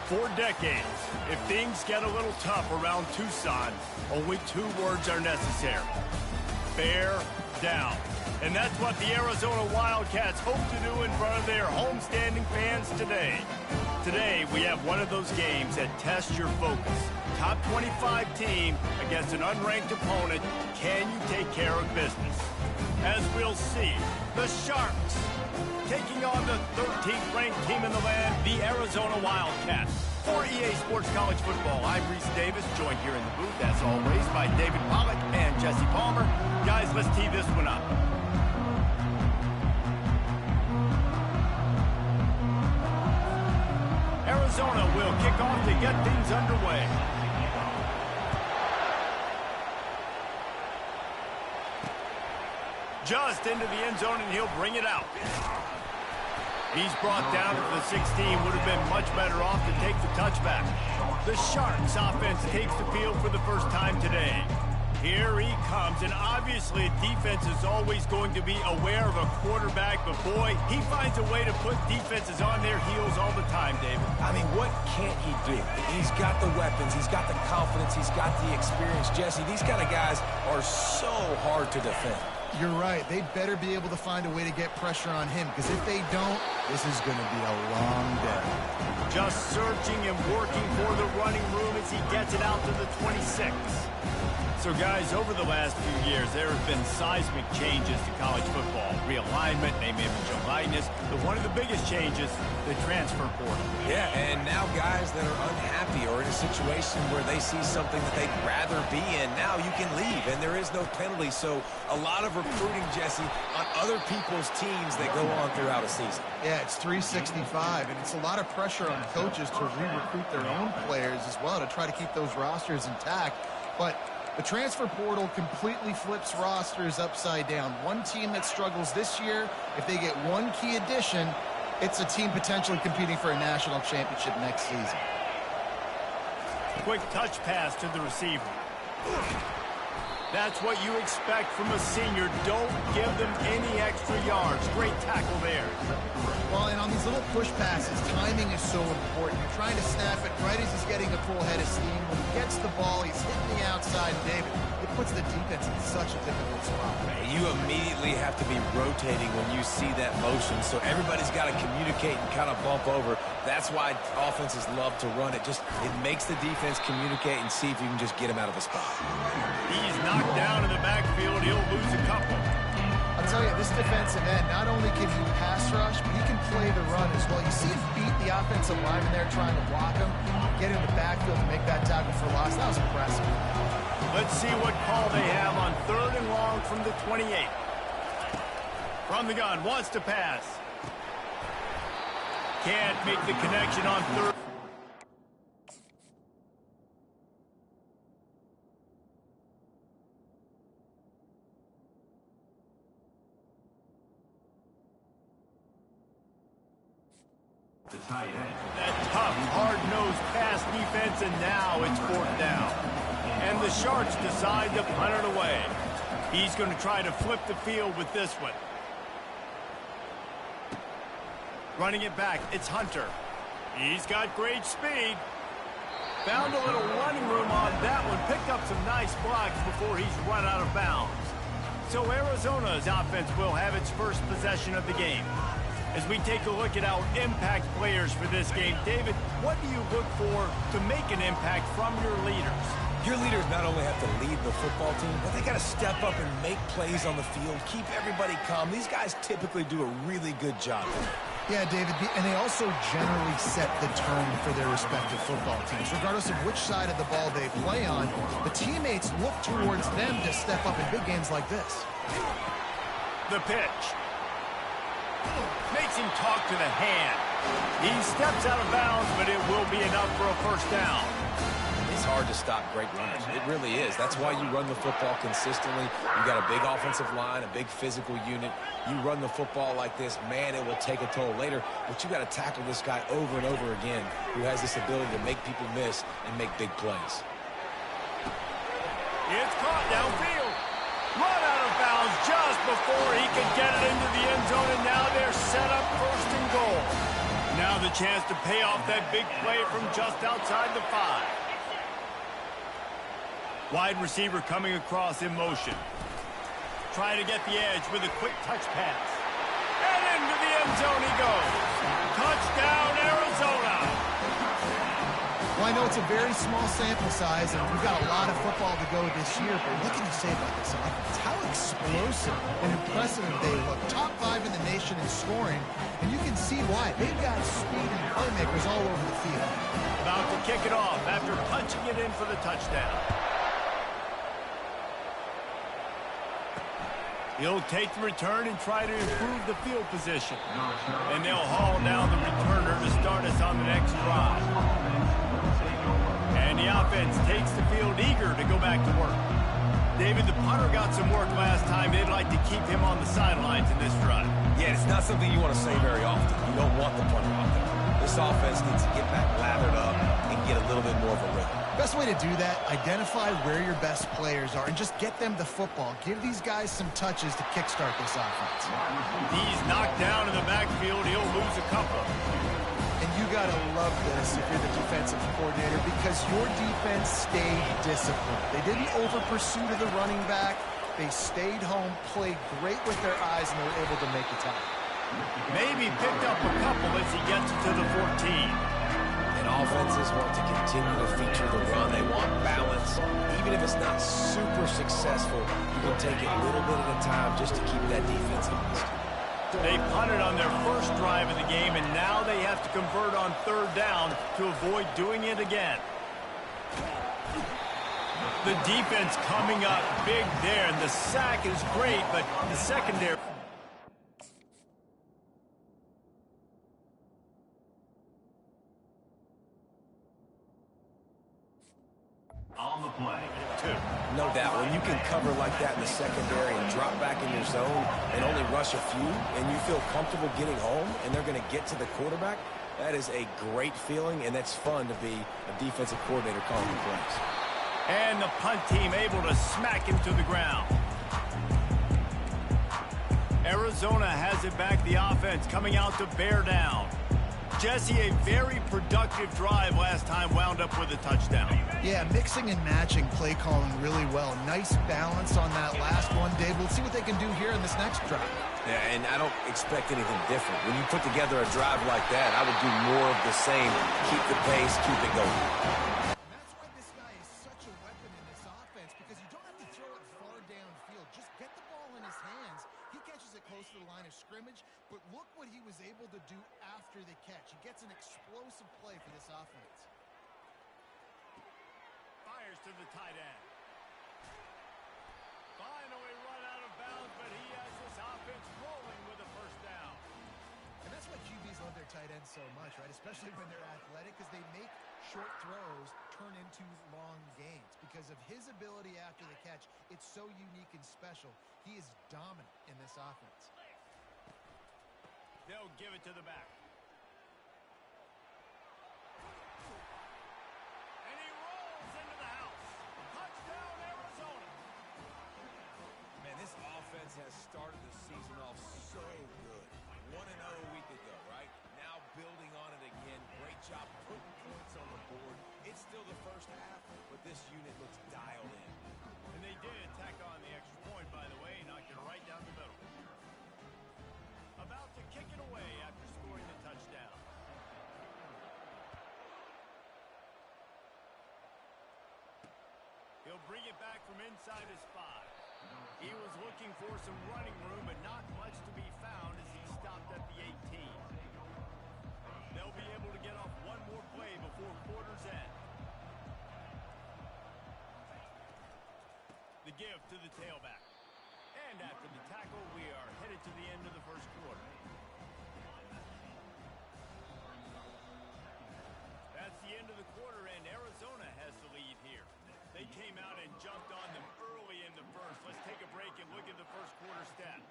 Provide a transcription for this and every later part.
For decades, if things get a little tough around Tucson, only 2 words are necessary. Bear down. And that's what the Arizona Wildcats hope to do in front of their homestanding fans today. Today, we have one of those games that tests your focus. Top 25 team against an unranked opponent. Can you take care of business? As we'll see, the Sharks taking on the 13th ranked team in the land, the Arizona Wildcats. For EA Sports College Football, I'm Reese Davis, joined here in the booth, as always, by David Pollack and Jesse Palmer. Guys, let's tee this one up. Arizona will kick off to get things underway. Just into the end zone, and he'll bring it out. He's brought down at the 16. Would have been much better off to take the touchback. The Sharks offense takes the field for the first time today. Here he comes, and obviously defense is always going to be aware of a quarterback, but boy, he finds a way to put defenses on their heels all the time, David. I mean, what can't he do? He's got the weapons, he's got the confidence, he's got the experience. Jesse, these kind of guys are so hard to defend. You're right. They better be able to find a way to get pressure on him, because if they don't, this is going to be a long day. Just searching and working for the running room as he gets it out to the 26. So, guys, over the last few years, there have been seismic changes to college football. Realignment, name, image, and likeness. But one of the biggest changes, the transfer portal. Yeah, and now guys that are unhappy or in a situation where they see something that they'd rather be in, now you can leave, and there is no penalty. So a lot of recruiting, Jesse, on other people's teams that go on throughout a season. Yeah, it's 365, and it's a lot of pressure on coaches to re-recruit their own players as well to try to keep those rosters intact. But the transfer portal completely flips rosters upside down. One team that struggles this year, if they get one key addition, it's a team potentially competing for a national championship next season. Quick touch pass to the receiver. That's what you expect from a senior. Don't give them any extra yards. Great tackle there. Well, and on these little push passes, timing is so important. You're trying to snap it right as he's getting a full head of steam. When he gets the ball, he's hitting the outside, David. It puts the defense in such a difficult spot. You immediately have to be rotating when you see that motion, so everybody's got to communicate and kind of bump over. That's why offenses love to run it. It makes the defense communicate and see if you can just get him out of the spot. He's knocked down in the backfield. He'll lose a couple. I'll tell you, this defensive end, not only can he pass rush, but he can play the run as well. You see him beat the offensive lineman there trying to block him, get in the backfield to make that tackle for loss. That was impressive. Let's see what call they have on 3rd and long from the 28. From the gun, wants to pass. Can't make the connection on 3rd. That tough, hard-nosed pass defense, and now it's 4th down. And the Sharks decide to punt it away. He's going to try to flip the field with this one. Running it back, it's Hunter. He's got great speed. Found a little running room on that one. Picked up some nice blocks before he's run out of bounds. So Arizona's offense will have its first possession of the game. As we take a look at our impact players for this game, David, what do you look for to make an impact from your leaders? Your leaders not only have to lead the football team, but they got to step up and make plays on the field, keep everybody calm. These guys typically do a really good job. Yeah, David, and they also generally set the tone for their respective football teams. Regardless of which side of the ball they play on, the teammates look towards them to step up in big games like this. The pitch. Makes him talk to the hand. He steps out of bounds, but it will be enough for a first down. It's hard to stop great runners. It really is. That's why you run the football consistently. You got a big offensive line, a big physical unit. You run the football like this, man, it will take a toll later. But you got to tackle this guy over and over again who has this ability to make people miss and make big plays. It's caught downfield. Run out of bounds just before he could get it into the end zone, and now they're set up 1st and goal. Now the chance to pay off that big play from just outside the 5. Wide receiver coming across in motion. Trying to get the edge with a quick touch pass. And into the end zone he goes. Touchdown, Arizona. Well, I know it's a very small sample size, and we've got a lot of football to go this year, but what can you say about this offense? How explosive and impressive they look. Top 5 in the nation in scoring, and you can see why. They've got speed and playmakers all over the field. About to kick it off after punching it in for the touchdown. He'll take the return and try to improve the field position. And they'll haul down the returner to start us on the next drive. And the offense takes the field eager to go back to work. David, the punter got some work last time. They'd like to keep him on the sidelines in this drive. Yeah, it's not something you want to say very often. You don't want the punter out there. This offense needs to get back lathered up and get a little bit more of a rhythm. Best way to do that, identify where your best players are and just get them the football. Give these guys some touches to kickstart this offense. He's knocked down in the backfield. He'll lose a couple. And you got to love this if you're the defensive coordinator because your defense stayed disciplined. They didn't over-pursue to the running back. They stayed home, played great with their eyes, and they were able to make the tackle. Maybe picked up a couple as he gets it to the 14. And offenses want to continue to feature the run. They want balance. Even if it's not super successful, you can take it a little bit at a time just to keep that defense honest. They punted on their first drive of the game, and now they have to convert on third down to avoid doing it again. The defense coming up big there, and the sack is great, but the secondary... On the play, 2. No doubt, when you can cover like that in the secondary and drop back in your zone and only rush a few, and you feel comfortable getting home, and they're going to get to the quarterback, that is a great feeling, and that's fun to be a defensive coordinator calling the plays. And the punt team able to smack him to the ground. Arizona has it back, the offense coming out to bear down. Jesse, a very productive drive last time, wound up with a touchdown. Yeah, mixing and matching play calling really well. Nice balance on that last one, Dave. We'll see what they can do here in this next drive. Yeah, and I don't expect anything different. When you put together a drive like that, I would do more of the same. Keep the pace, keep it going. That's why this guy is such a weapon in this offense, because you don't have to throw it far downfield. Just get the ball in his hands. He catches it close to the line of scrimmage, but look what he was able to do after the catch. He gets an explosive play for this offense. Fires to the tight end. Finally run out of bounds, but he has this offense rolling with a first down. And that's why QBs love their tight ends so much, right? Especially when they're athletic, because they make short throws turn into long gains. Because of his ability after the catch, it's so unique and special. He is dominant in this offense. They'll give it to the back. And he rolls into the house. Touchdown, Arizona. Man, this offense has started the season off so good. 1-0 a week ago, right? Now building on it again. Great job putting points on the board. It's still the first half, but this unit looks dialed in. And they did tack on the extra point, by the way, knocked it right down the middle. About to kick it away after scoring the touchdown. He'll bring it back from inside his 5. He was looking for some running room, but not much to be found as he stopped at the 18. They'll be able to get off one more play before quarter's end. The give to the tailback. And after the tackle, we are headed to the end of the first quarter. That's the end of the quarter, and Arizona has the lead here. They came out and jumped on them early in the first. Let's take a break and look at the first quarter stats.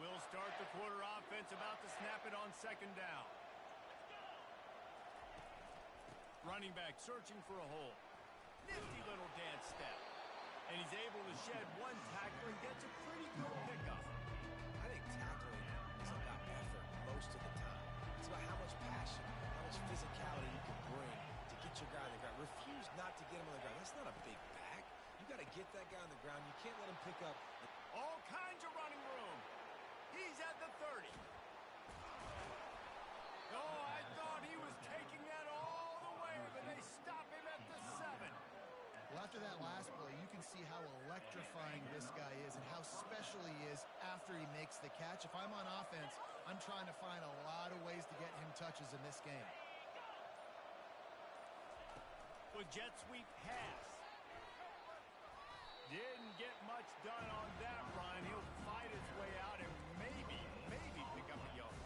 We'll start the quarter offense, about to snap it on second down. Running back searching for a hole. Nifty little dance step. He's able to shed one tackle and gets a pretty good pickup. I think tackling is about effort most of the time. It's about how much passion, how much physicality you can bring to get your guy on the ground. Refuse not to get him on the ground. That's not a big back. You got to get that guy on the ground. You can't let him pick up. All kinds of running room. He's at the 30. Oh, I thought he was taking that all the way, but they stop him at the 7. Well, after that last play, you can see how electrifying this guy is and how special he is after he makes the catch. If I'm on offense, I'm trying to find a lot of ways to get him touches in this game. With jet sweep pass. Didn't get much done on that run. He'll fight his way out and maybe pick up a yard.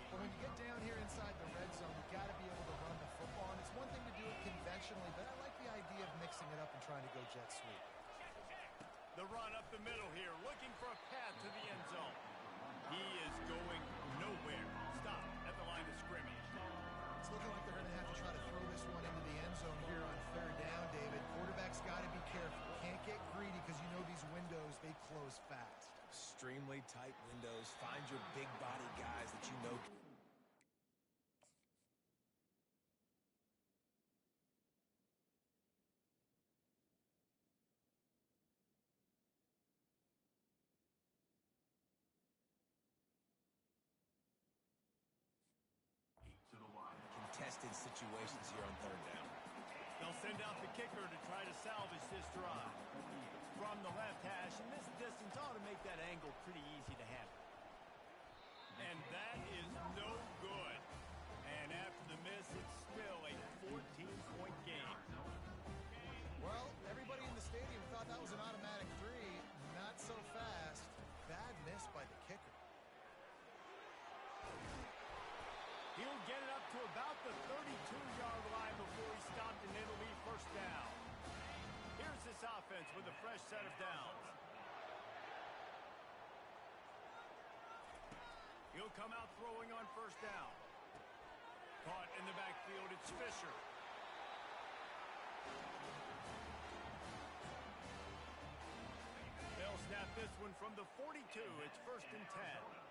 But when you get down here inside the red zone, you've got to be able to run the football. And it's one thing to do it conventionally, but I like the idea of mixing it up and trying to go jet sweep. The run up the middle here, looking for a path to the end zone. He is going nowhere. Stop at the line of scrimmage. It's looking like they're going to have to try to throw this one into the end zone here on 3rd down, David. Quarterback's got to be careful. Can't get greedy because you know these windows, they close fast. Extremely tight windows. Find your big body guys that you know. Contested situations here on 3rd down. They'll send out the kicker to try to salvage this drive. From the left hash, and this distance ought to make that angle pretty easy to handle. And that is no good. And after the miss, it's still a 14-point game. Well, everybody in the stadium thought that was an automatic 3. Not so fast. Bad miss by the kicker. He'll get it up to about the 32-yard line before he's stopped, and it'll be 1st down. Here's this offense with a fresh set of downs. He'll come out throwing on 1st down. Caught in the backfield, it's Fisher. They'll snap this one from the 42. It's 1st and 10.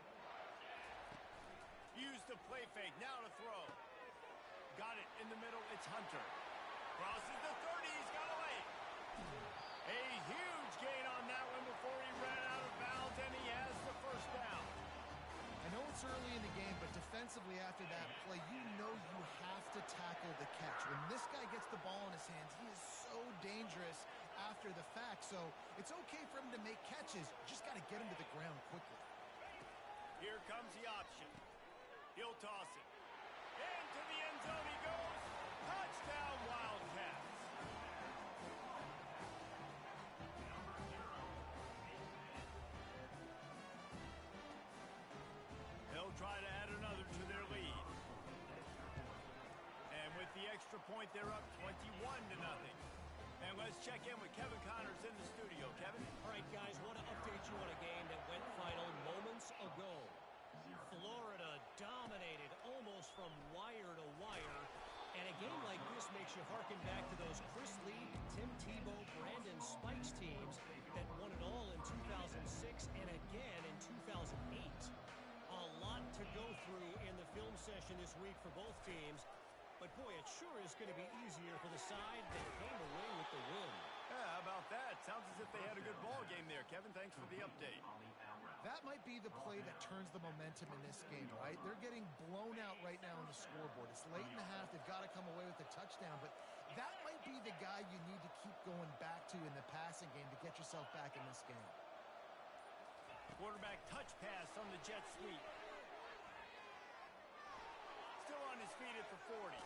Use the play fake, now to throw. Got it in the middle, it's Hunter. Crosses the 30, he's got a lane. A huge gain on that one before he ran out of bounds, and he has the 1st down. I know it's early in the game, but defensively after that play, you know you have to tackle the catch. When this guy gets the ball in his hands, he is so dangerous after the fact. So it's okay for him to make catches. You just got to get him to the ground quickly. Here comes the option. He'll toss it. Into the end zone he goes. Touchdown, Wildcats. They'll try to add another to their lead. And with the extra point, they're up 21-0. And let's check in with Kevin Connors in the studio. Kevin? All right, guys, want to update you on a game that went final moments ago. Florida dominated almost from wire to wire. And a game like this makes you harken back to those Chris Lee, Tim Tebow, Brandon Spikes teams that won it all in 2006 and again in 2008. A lot to go through in the film session this week for both teams. But, boy, it sure is going to be easier for the side that came away with the win. Yeah, how about that? Sounds as if they had a good ball game there. Kevin, thanks for the update. That might be the play that turns the momentum in this game, right? They're getting blown out right now on the scoreboard. It's late in the half. They've got to come away with a touchdown. But that might be the guy you need to keep going back to in the passing game to get yourself back in this game. Quarterback touch pass on the jet sweep. Still on his feet at the 40.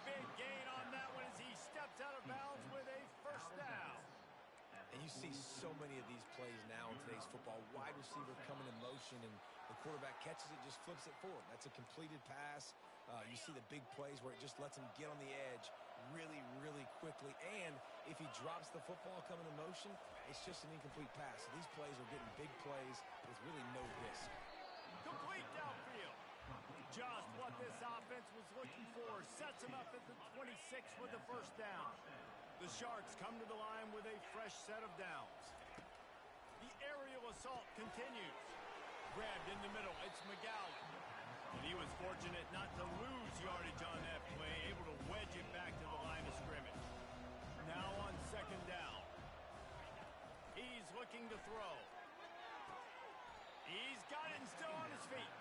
Big gain on that one as he steps out of bounds with a 1st down. And you see so many of these plays now in today's football. Wide receiver coming in motion, and the quarterback catches it, just flips it forward. That's a completed pass. You see the big plays where it just lets him get on the edge really quickly. And if he drops the football coming in motion, it's just an incomplete pass. So these plays are getting big plays with really no risk. Complete downfield. Just what this offense was looking for. Sets him up at the 26 with the 1st down. The Sharks come to the line with a fresh set of downs. The aerial assault continues. Grabbed in the middle, it's McGowan. And he was fortunate not to lose yardage on that play, able to wedge it back to the line of scrimmage. Now on second down. He's looking to throw. He's got it and still on his feet.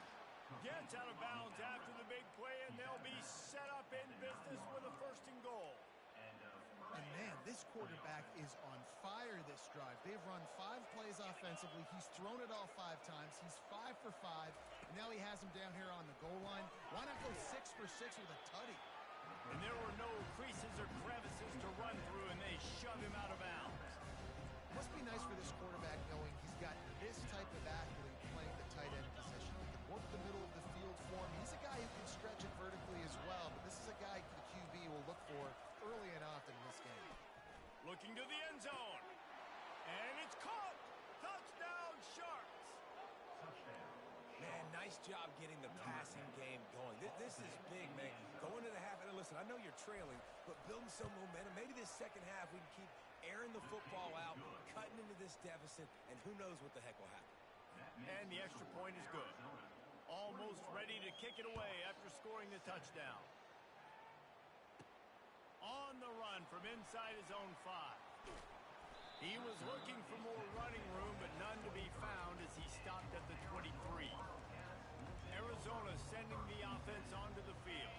Gets out of bounds after the big play, and they'll be set up in business with a 1st and goal. And man, this quarterback is on fire this drive. They've run 5 plays offensively. He's thrown it all 5 times. He's 5 for 5. And now he has him down here on the goal line. Why not go 6 for 6 with a tutty? And there were no creases or crevices to run through, and they shove him out of bounds. Must be nice for this quarterback knowing he's got this type of athlete playing the tight end position. He can work the middle of the field for him. He's a guy who can stretch it vertically as well, but this is a guy the QB will look for early and often in this game. Looking to the end zone. And it's caught. Touchdown, Sharks. Man, nice job getting the passing game going. This is big, man. Going to the half, and listen, I know you're trailing, but building some momentum. Maybe this second half we can keep airing the football out, cutting into this deficit, and who knows what the heck will happen. And the extra point is good. Almost ready to kick it away after scoring the touchdown. On the run from inside his own 5. He was looking for more running room, but none to be found as he stopped at the 23. Arizona sending the offense onto the field.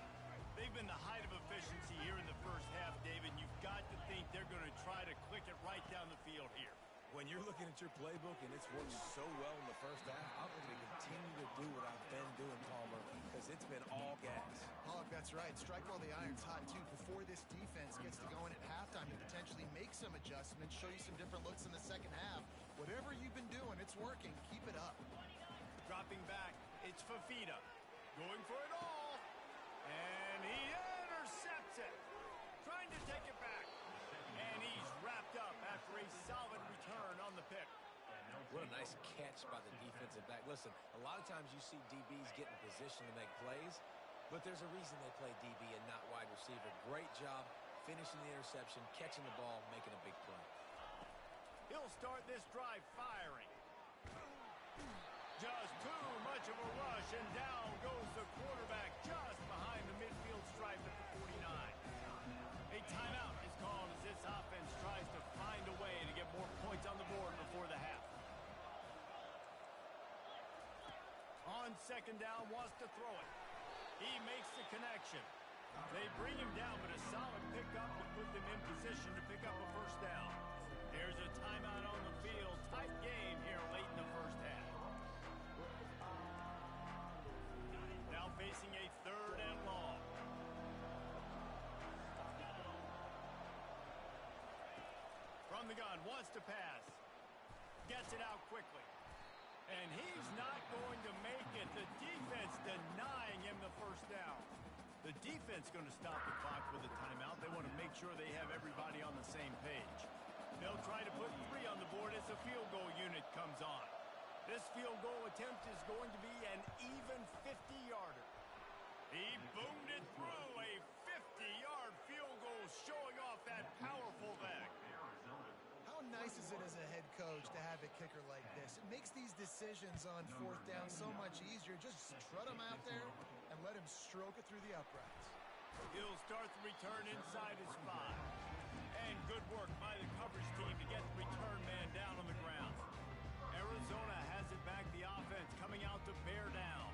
They've been the height of efficiency here in the first half, David. You've got to think they're going to try to click it right down the field here. When you're looking at your playbook and it's worked so well in the first half, I'm going to continue to do what I've been doing, Palmer, because it's been all gas. Pollock, that's right. Strike while the iron's hot, too. Before this defense gets to going at halftime to potentially make some adjustments, show you some different looks in the second half. Whatever you've been doing, it's working. Keep it up. Dropping back, it's Fafita. Going for it all. And he intercepts it. Trying to take it back. And he's wrapped up after a solid return on the pick. What a nice catch by the defensive back. Listen, a lot of times you see DBs get in position to make plays, but there's a reason they play DB and not wide receiver. Great job finishing the interception, catching the ball, making a big play. He'll start this drive firing. Just too much of a rush, and down goes the quarterback just behind the midfield stripe at the 49. A timeout is called as this offense tries to find a way to get more points on the board before the half. On second down, wants to throw it. He makes the connection. They bring him down, but a solid pickup to put them in position to pick up a 1st down. There's a timeout on the field. Tight game here late in the first half. Now facing a 3rd and long. From the gun, wants to pass. Gets it out quickly. And he's not going to make it. The defense denying him the 1st down. The defense going to stop the clock with a timeout. They want to make sure they have everybody on the same page. They'll try to put 3 on the board as the field goal unit comes on. This field goal attempt is going to be an even 50-yarder. He boomed it through. A 50-yard field goal showing off that powerful leg. How nice is it as a head coach to have a kicker like this? It makes these decisions on 4th down so much easier. Just strut him out there and let him stroke it through the uprights. He'll start the return inside his 5. And good work by the coverage team to get the return man down on the ground. Arizona has it back, the offense coming out to bear down.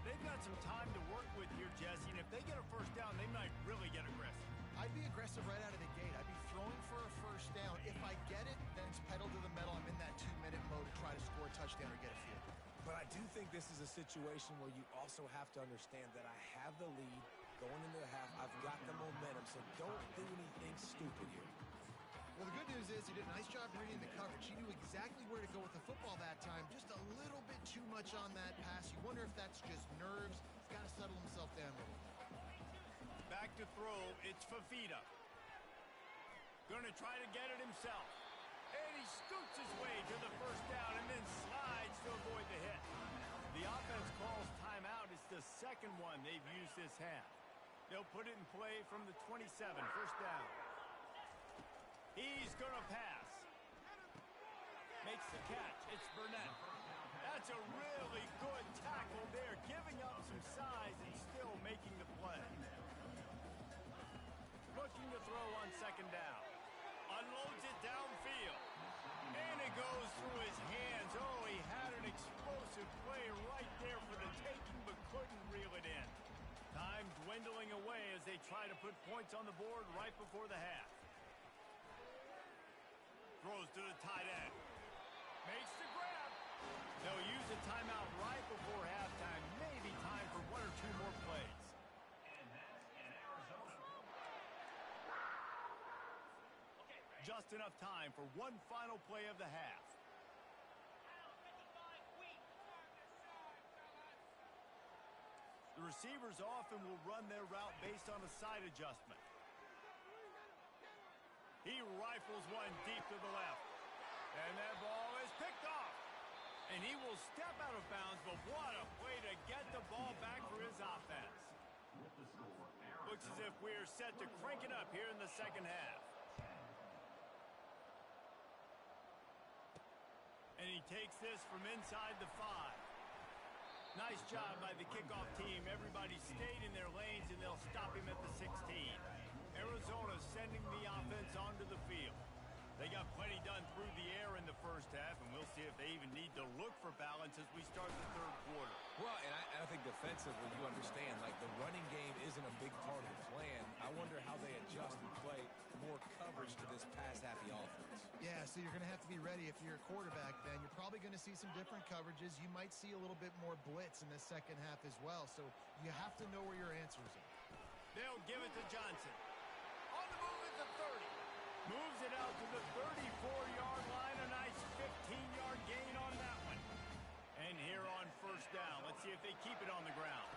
They've got some time to work with here, Jesse, and if they get a 1st down, they might really get aggressive. I'd be aggressive right out of the gate. I'd be throwing for a 1st down. If I get it, then it's pedal to the metal. I'm in that 2-minute mode to try to score a touchdown or get a field goal. But I do think this is a situation where you also have to understand that I have the lead going into the half. I've got the momentum, so don't do anything stupid here. Well, the good news is he did a nice job reading the coverage. He knew exactly where to go with the football that time. Just a little bit too much on that pass. You wonder if that's just nerves. He's got to settle himself down a little bit. Back to throw, it's Fafita. Going to try to get it himself. And he scoots his way to the 1st down and then slides to avoid the hit. The offense calls timeout. It's the 2nd one they've used this half. They'll put it in play from the 27, 1st down. going to pass. Makes the catch. It's Burnett. That's a really good tackle there, giving up some size and still making the play. Looking to throw on second down. Unloads it downfield. And it goes through his hands. Oh, he had an explosive play right there for the taking, but couldn't reel it in. Time dwindling away as they try to put points on the board right before the half. Throws to the tight end. Makes the grab. They'll use a timeout right before halftime. Maybe time for one or two more plays. Just enough time for one final play of the half. The receivers often will run their route based on a side adjustment. He rifles one deep to the left. And that ball is picked off. And he will step out of bounds, but what a play to get the ball back for his offense. Looks as if we're set to crank it up here in the second half. And he takes this from inside the 5. Nice job by the kickoff team. Everybody stayed in their lanes, and they'll stop him at the 16. Arizona sending the offense onto the field. They got plenty done through the air in the first half, and we'll see if they even need to look for balance as we start the third quarter. Well, and I think defensively, you understand, like the running game isn't a big part of the plan. I wonder how they adjust and play more coverage to this pass-happy offense. Yeah, so you're going to have to be ready if you're a quarterback then. You're probably going to see some different coverages. You might see a little bit more blitz in the second half as well, so you have to know where your answers are. They'll give it to Johnson. On the move at the 30. Moves it out to the 34-yard line. A nice 15-yard gain on that one. And here on first down, let's see if they keep it on the ground.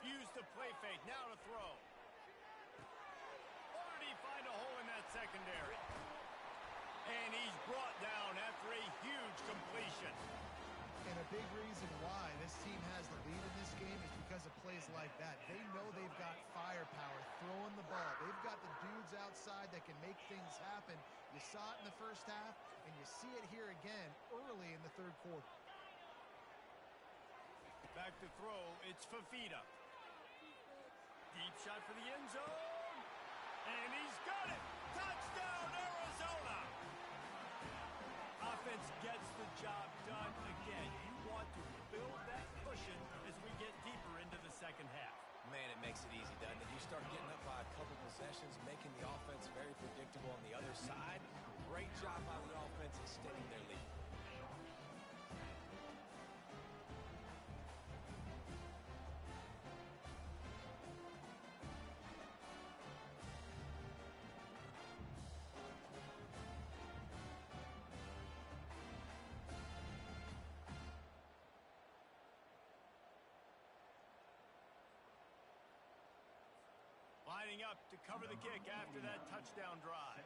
Use the play fake. Now to throw. Or did he find a hole in that secondary? And he's brought down after a huge completion. And a big reason why this team has the lead in this game is because of plays like that. They know they've got firepower throwing the ball. They've got the dudes outside that can make things happen. You saw it in the first half, and you see it here again early in the third quarter. Back to throw, it's Fafita. Deep shot for the end zone. And he's got it! Touchdown, Arizona! Offense gets the job done. Again, you want to build that cushion as we get deeper into the second half. Man, it makes it easy, doesn't it? You start getting up by a couple possessions, making the offense very predictable on the other side. Great job by the offense extending their lead. Lining up to cover the kick after that touchdown drive.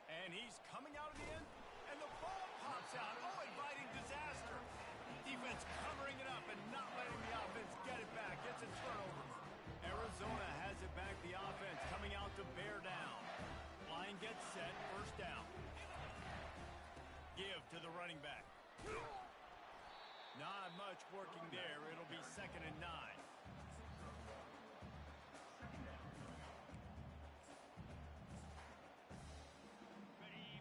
And he's coming out of the end, and the ball pops out. Oh, inviting disaster. Defense covering it up and not letting the offense get it back. Gets a turnover. Arizona has it back. The offense coming out to bear down. Line gets set. First down. Give to the running back. Not much working there. It'll be 2nd and 9.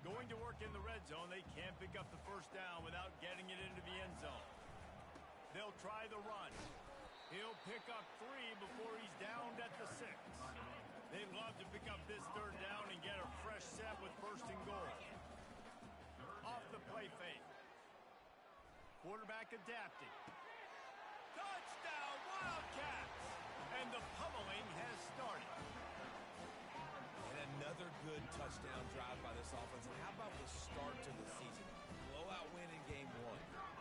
Going to work in the red zone. They can't pick up the first down without getting it into the end zone. They'll try the run. He'll pick up 3 before he's downed at the 6. They'd love to pick up this third down and get a fresh set with 1st and goal. Off the play fake. Quarterback adapting. Touchdown, Wildcats! And the pummeling has started. And another good touchdown drive by this offense. And how about the start to the season? Blowout win in game 1.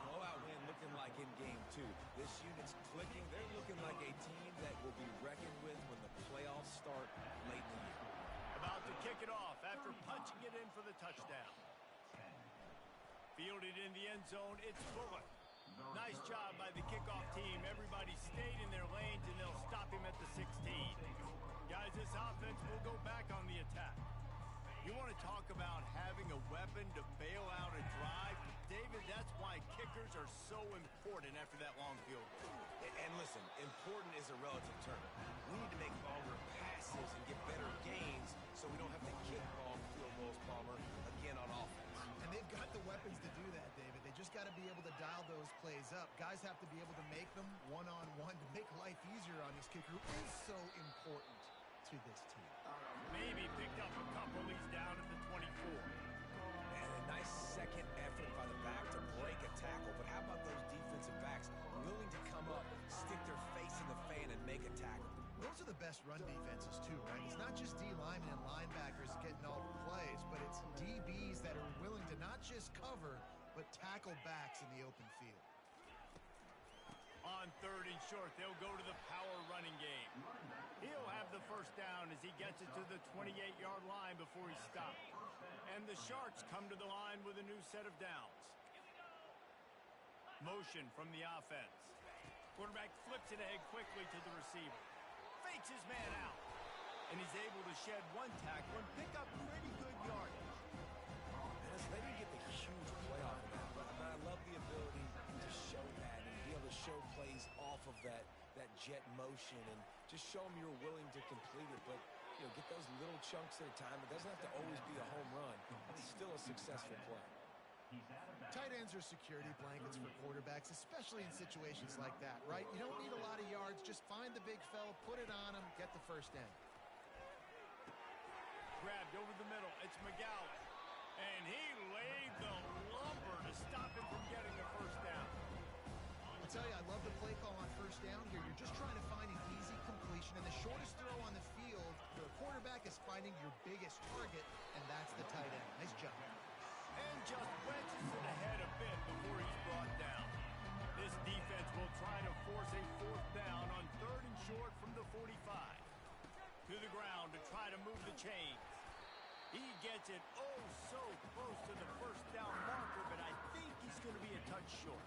Blowout win looking like in game 2. This unit's clicking. They're looking like a team that will be reckoned with when the playoffs start late in the year. About to kick it off after punching it in for the touchdown. Fielded in the end zone, it's Bullock. go back on the attack. You want to talk about having a weapon to bail out a drive? David, that's why kickers are so important after that long field goal. And listen, important is a relative term. We need to make longer passes and get better gains so we don't have to kick long field goals, Palmer, again on offense. And they've got the weapons to do that, David. They just got to be able to dial those plays up. Guys have to be able to make them one-on-one to make life easier on this kicker, who is so important to this team. Maybe picked up a couple. He's down at the 24. And a nice second effort by the back to break a tackle. But how about those defensive backs willing to come up, stick their face in the fan, and make a tackle? Those are the best run defenses, too, right? It's not just D linemen and linebackers getting all the plays, but it's DBs that are willing to not just cover, but tackle backs in the open field. On 3rd and short, they'll go to the power running game. He'll have the first down as he gets it to the 28-yard line before he's stopped. And the Sharks come to the line with a new set of downs. Motion from the offense. Quarterback flips it ahead quickly to the receiver. Fakes his man out. And he's able to shed one tackle and pick up pretty good yardage. They didn't get the huge play off of that, but I love the ability to show that and be able to show plays off of that jet motion and just show them you're willing to complete it. But, you know, get those little chunks at a time. It doesn't have to always be a home run. It's still a successful play. Tight ends are security blankets for quarterbacks, especially in situations like that, right? You don't need a lot of yards. Just find the big fella, put it on him, get the first down. Grabbed over the middle. It's McGowan. And he laid the lumber to stop him from getting the first down. I'll tell you, I love the play call on first down here. You're just trying to find an easy completion, and the shortest throw on the field for a quarterback is finding your biggest target, and that's the tight end. Nice job. And just wedges it ahead a bit before he's brought down. This defense will try to force a 4th down on 3rd and short from the 45. To the ground to try to move the chains. He gets it so close to the first down marker, but I think he's going to be a touch short.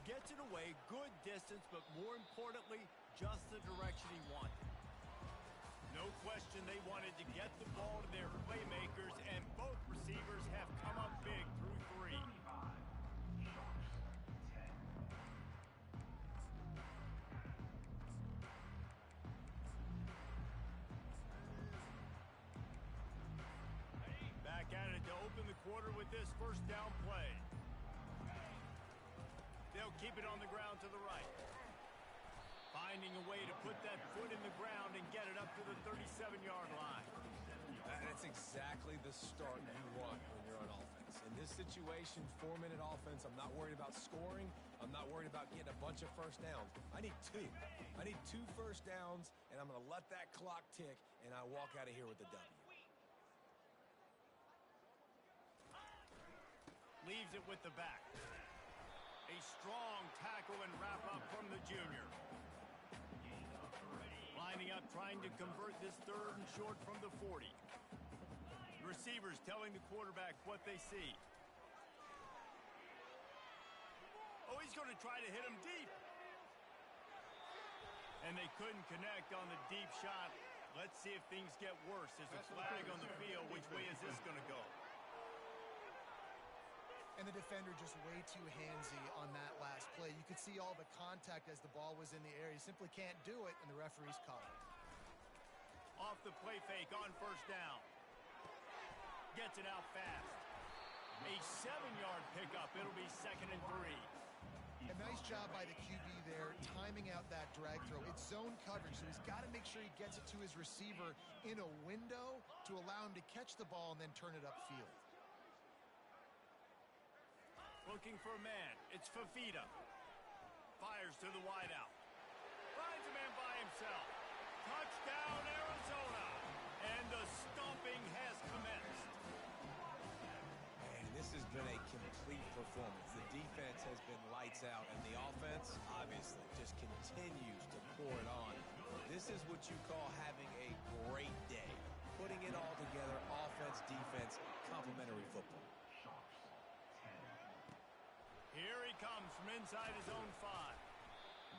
Gets it away, good distance, but more importantly, just the direction he wanted. No question they wanted to get the ball to their playmakers, and both receivers have come up big through 3. Back at it to open the quarter with this first down play. They'll keep it on the ground to the right. Finding a way to put that foot in the ground and get it up to the 37-yard line. That's exactly the start you want when you're on offense. In this situation, 4-minute offense, I'm not worried about scoring. I'm not worried about getting a bunch of first downs. I need 2. I need 2 first downs, and I'm going to let that clock tick, and I walk out of here with a W. Leaves it with the back. A strong tackle and wrap-up from the junior. Lining up, trying to convert this 3rd and short from the 40. The receivers telling the quarterback what they see. Oh, he's going to try to hit him deep. And they couldn't connect on the deep shot. Let's see if things get worse. There's a flag on the field. Which way is this going to go? And the defender just way too handsy on that last play. You could see all the contact as the ball was in the air. He simply can't do it, and the referee's called it. Off the play fake on first down. Gets it out fast. A 7-yard pickup. It'll be 2nd and 3. A nice job by the QB there, timing out that drag throw. It's zone coverage, so he's got to make sure he gets it to his receiver in a window to allow him to catch the ball and then turn it upfield. Looking for a man. It's Fafita. Fires to the wideout. Finds a man by himself. Touchdown, Arizona. And the stomping has commenced. Man, this has been a complete performance. The defense has been lights out, and the offense, obviously, just continues to pour it on. This is what you call having a great day. Putting it all together, offense, defense, complementary football. Here he comes from inside his own 5.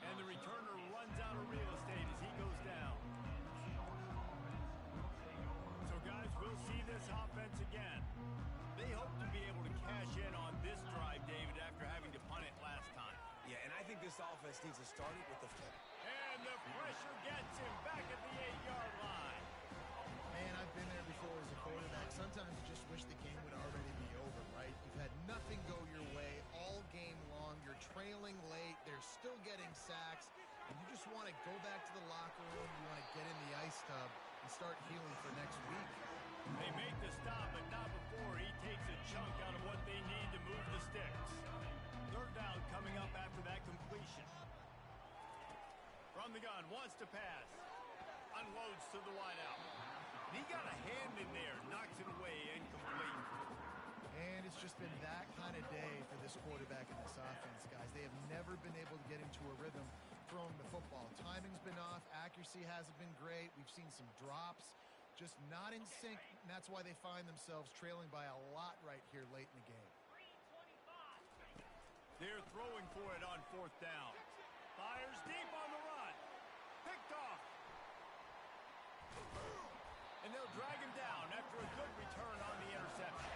And the returner runs out of real estate as he goes down. So, guys, we'll see this offense again. They hope to be able to cash in on this drive, David, after having to punt it last time. Yeah, and I think this offense needs to start it with the... And the pressure gets him back at the 8-yard line. Man, I've been there before as a quarterback. Sometimes you just wish the game would already be over, right? You've had nothing go your way all game long. You're trailing late. They're still getting sacks. And you just want to go back to the locker room. You want to get in the ice tub and start healing for next week. They make the stop, but not before he takes a chunk out of what they need to move the sticks. Third down coming up after that completion. From the gun, wants to pass. Unloads to the wideout. He got a hand in there, knocks it away, incomplete. And it's just been that kind of day for this quarterback and this offense, guys. They have never been able to get into a rhythm throwing the football. Timing's been off. Accuracy hasn't been great. We've seen some drops. Just not in sync, and that's why they find themselves trailing by a lot right here late in the game. They're throwing for it on fourth down. Fires deep on the run. Picked off. And they'll drag him down after a good return on the interception.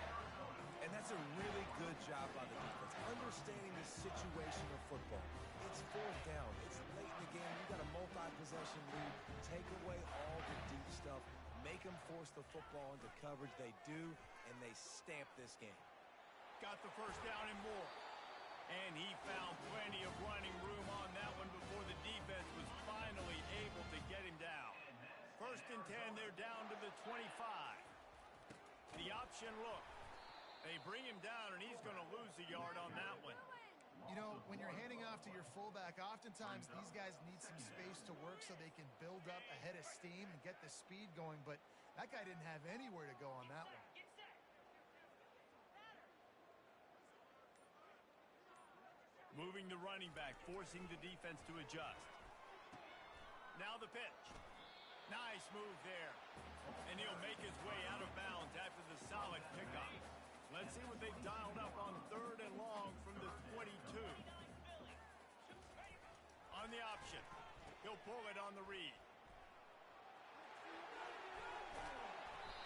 And that's a really good job by the defense, understanding the situation of football. It's fourth down. It's late in the game. You got a multi-possession lead. Take away all the deep stuff. Make them force the football into coverage. They do, and they stamp this game. Got the first down and more. And he found plenty of running room on that one before the defense was finally able to get him down. First and 10, they're down to the 25. The option look. They bring him down, and he's going to lose a yard on that one. You know, when you're handing off to your fullback, oftentimes these guys need some space to work so they can build up a head of steam and get the speed going, but that guy didn't have anywhere to go on that one. Moving the running back, forcing the defense to adjust. Now the pitch. Nice move there. And he'll make his way out of bounds after the solid pickup. Let's see what they've dialed up on third and long from the 22. On the option. He'll pull it on the read.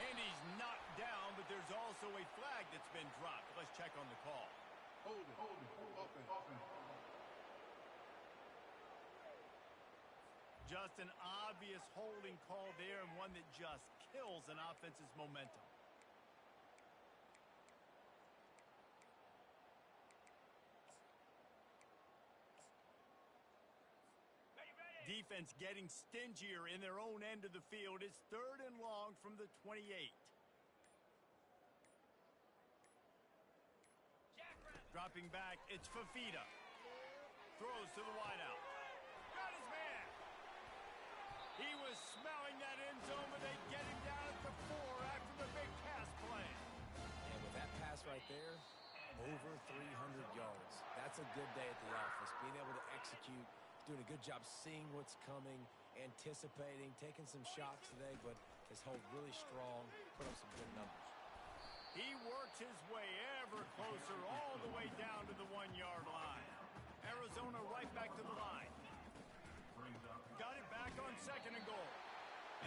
And he's knocked down, but there's also a flag that's been dropped. Let's check on the call. Hold it. Open. Just an obvious holding call there, and one that just kills an offense's momentum. Defense getting stingier in their own end of the field. It's third and long from the 28. Dropping back, it's Fafita. Throws to the wideout. Got his man. He was smelling that end zone, but they get him down at the 4 after the big pass play. And with that pass right there, over 300 yards. That's a good day at the office. Being able to execute, doing a good job seeing what's coming, anticipating, taking some shots today, but his hold really strong, put up some good numbers. He works his way ever closer all the way down to the 1-yard line. Arizona right back to the line. Got it back on second and goal.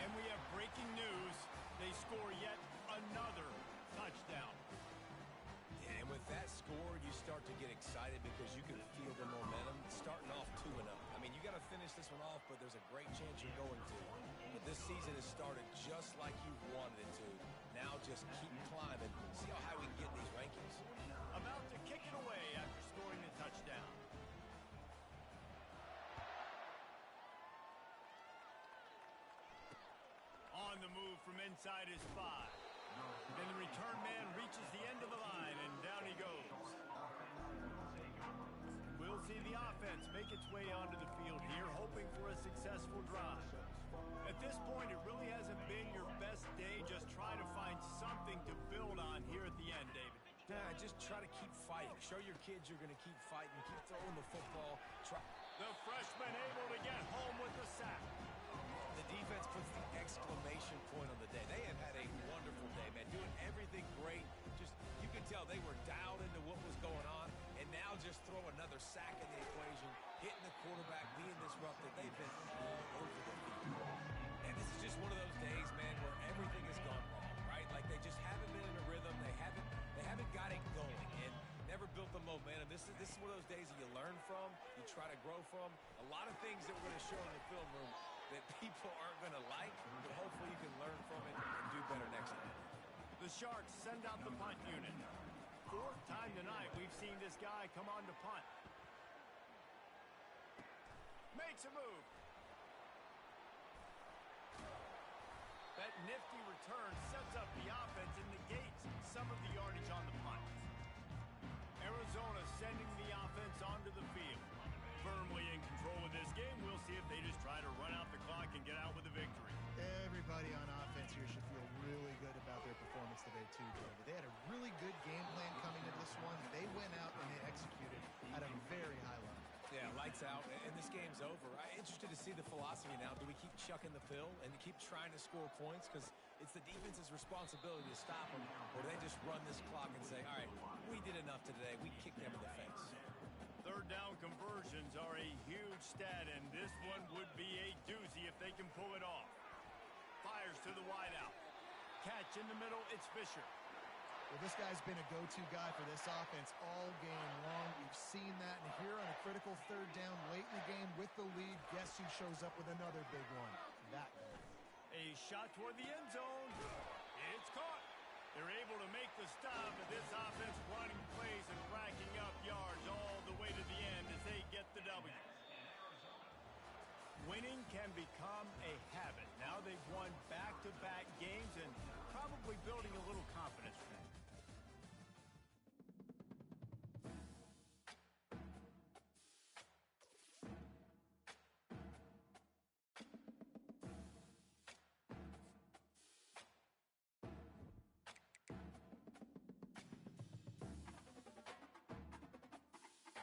And we have breaking news. They score yet another touchdown. Yeah, and with that score, you start to get excited because you can feel the momentum starting off 2-0. I mean, you got to finish this one off, but there's a great chance you're going to. But this season has started just like you wanted it to. Now just keep climbing. See how high we can get in these rankings. About to kick it away after scoring a touchdown. On the move from inside his 5. And the return man reaches the end of the line, and down he goes. We'll see the offense make its way onto the field here, hoping for a successful drive. At this point, it really hasn't been your best day. Just try to find something to build on here at the end, David. Yeah, just try to keep fighting. Show your kids you're going to keep fighting, keep throwing the football. The freshman able to get home with the sack. The defense puts the exclamation point on the day. They have had a wonderful day, man. Doing everything great. Just, you can tell they were dialed into what was going on. And now just throw another sack in the equation. Hitting the quarterback, being disrupted. They've been all over the field. And this is just one of those days, man, where everything has gone wrong, right? Like they just haven't been in a rhythm. They haven't got it going and never built the momentum. This is one of those days that you learn from, you try to grow from. A lot of things that we're going to show in the film room that people aren't going to like, but hopefully you can learn from it and do better next time. The Sharks send out the punt unit. Fourth time tonight we've seen this guy come on to punt. Makes a move. That nifty return sets up the offense and negates some of the yardage on the punt. Arizona sending the offense onto the field. Firmly in control of this game. We'll see if they just try to run out the clock and get out with a victory. Everybody on offense here should feel really good about their performance today too, David. They had a really good game plan coming into this one. They went out and they executed at a very high level. Yeah, lights out, and this game's over. I'm interested to see the philosophy now. Do we keep chucking the fill and keep trying to score points? Because it's the defense's responsibility to stop them, or do they just run this clock and say, all right, we did enough today. We kicked them in the face. Third down conversions are a huge stat, and this one would be a doozy if they can pull it off. Fires to the wideout. Catch in the middle, it's Fisher. Well, this guy's been a go-to guy for this offense all game long. We've seen that, and here on a critical third down late in the game with the lead, guess who shows up with another big one? That guy. A shot toward the end zone. It's caught. They're able to make the stop, but this offense running plays and racking up yards all the way to the end as they get the W. Winning can become a habit. Now they've won back-to-back games and probably building a little confidence for them.